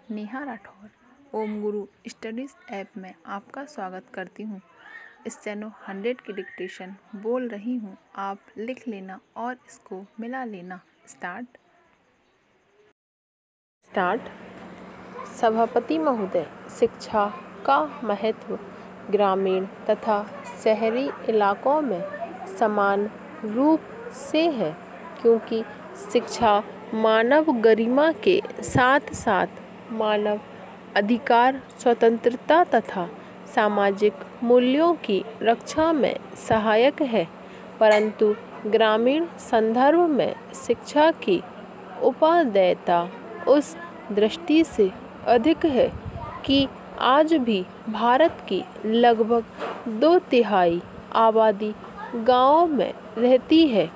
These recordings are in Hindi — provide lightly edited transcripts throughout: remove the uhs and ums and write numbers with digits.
नेहा राठौर ओम गुरु स्टडीज़ ऐप में आपका स्वागत करती हूँ। स्टेनो 100 की डिक्टेशन बोल रही हूँ, आप लिख लेना और इसको मिला लेना। स्टार्ट। सभापति महोदय, शिक्षा का महत्व ग्रामीण तथा शहरी इलाकों में समान रूप से है, क्योंकि शिक्षा मानव गरिमा के साथ साथ मानव अधिकार, स्वतंत्रता तथा सामाजिक मूल्यों की रक्षा में सहायक है। परंतु ग्रामीण संदर्भ में शिक्षा की उपादेयता उस दृष्टि से अधिक है कि आज भी भारत की लगभग 2/3 आबादी गाँव में रहती है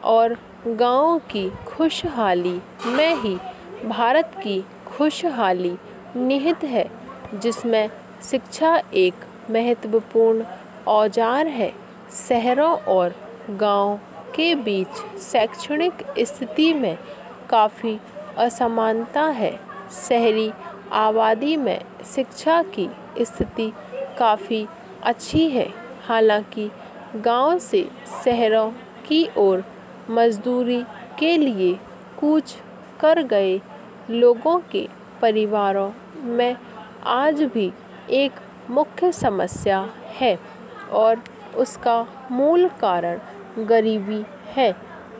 और गाँव की खुशहाली में ही भारत की खुशहाली निहित है, जिसमें शिक्षा एक महत्वपूर्ण औजार है। शहरों और गाँव के बीच शैक्षणिक स्थिति में काफ़ी असमानता है। शहरी आबादी में शिक्षा की स्थिति काफ़ी अच्छी है, हालांकि गांव से शहरों की ओर मजदूरी के लिए कूच कर गए लोगों के परिवारों में आज भी एक मुख्य समस्या है और उसका मूल कारण गरीबी है।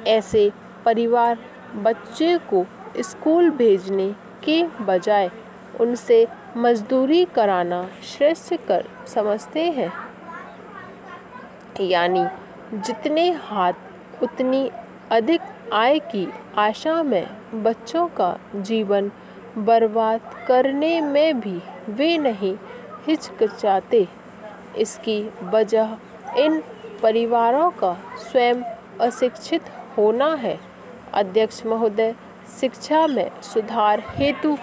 ऐसे परिवार बच्चे को स्कूल भेजने के बजाय उनसे मजदूरी कराना श्रेयस्कर समझते हैं, यानी जितने हाथ उतनी अधिक आय की आशा में बच्चों का जीवन बर्बाद करने में भी वे नहीं हिचकिचाते। इसकी वजह इन परिवारों का स्वयं अशिक्षित होना है। अध्यक्ष महोदय, शिक्षा में सुधार हेतु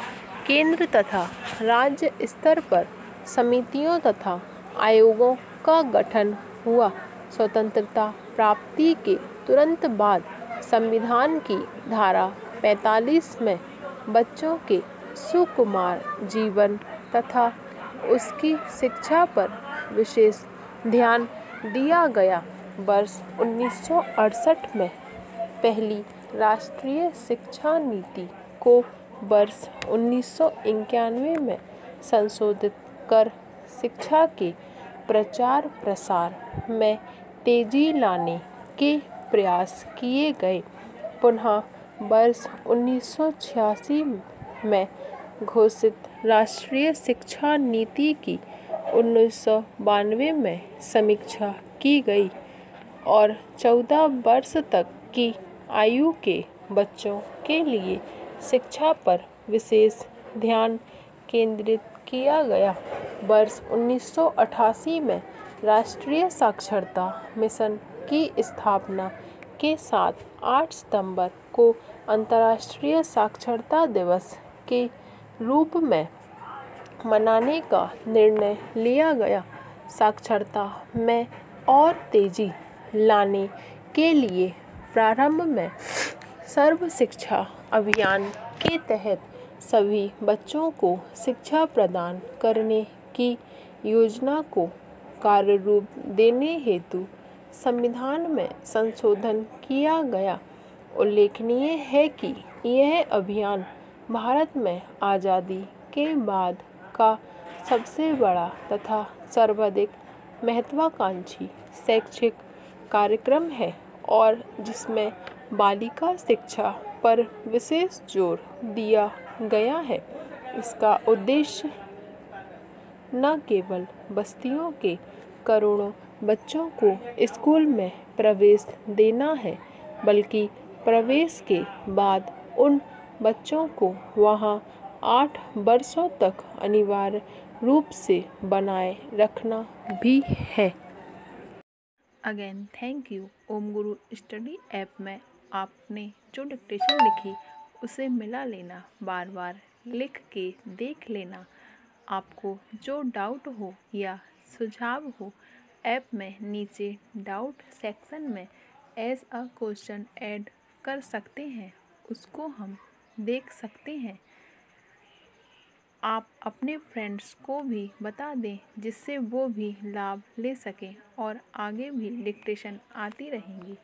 केंद्र तथा राज्य स्तर पर समितियों तथा आयोगों का गठन हुआ। स्वतंत्रता प्राप्ति के तुरंत बाद संविधान की धारा 45 में बच्चों के सुकुमार जीवन तथा उसकी शिक्षा पर विशेष ध्यान दिया गया। वर्ष 1968 में पहली राष्ट्रीय शिक्षा नीति को वर्ष 1991 में संशोधित कर शिक्षा के प्रचार प्रसार में तेजी लाने के प्रयास किए गए। पुनः वर्ष 1986 में घोषित राष्ट्रीय शिक्षा नीति की 1992 में समीक्षा की गई और 14 वर्ष तक की आयु के बच्चों के लिए शिक्षा पर विशेष ध्यान केंद्रित किया गया। वर्ष 1988 में राष्ट्रीय साक्षरता मिशन की स्थापना के साथ 8 सितंबर को अंतर्राष्ट्रीय साक्षरता दिवस के रूप में मनाने का निर्णय लिया गया। साक्षरता में और तेजी लाने के लिए प्रारंभ में सर्व शिक्षा अभियान के तहत सभी बच्चों को शिक्षा प्रदान करने की योजना को कार्य रूप देने हेतु संविधान में संशोधन किया गया। उल्लेखनीय है कि यह अभियान भारत में आज़ादी के बाद का सबसे बड़ा तथा सर्वाधिक महत्वाकांक्षी शैक्षिक कार्यक्रम है और जिसमें बालिका शिक्षा पर विशेष जोर दिया गया है। इसका उद्देश्य न केवल बस्तियों के करोड़ों बच्चों को स्कूल में प्रवेश देना है, बल्कि प्रवेश के बाद उन बच्चों को वहां 8 वर्षों तक अनिवार्य रूप से बनाए रखना भी है। Again thank you. Om Guru study app में आपने जो डिक्टेशन लिखी उसे मिला लेना, बार बार लिख के देख लेना। आपको जो डाउट हो या सुझाव हो, ऐप में नीचे डाउट सेक्शन में एज अ क्वेश्चन ऐड कर सकते हैं, उसको हम देख सकते हैं। आप अपने फ्रेंड्स को भी बता दें जिससे वो भी लाभ ले सकें और आगे भी डिक्टेशन आती रहेंगी।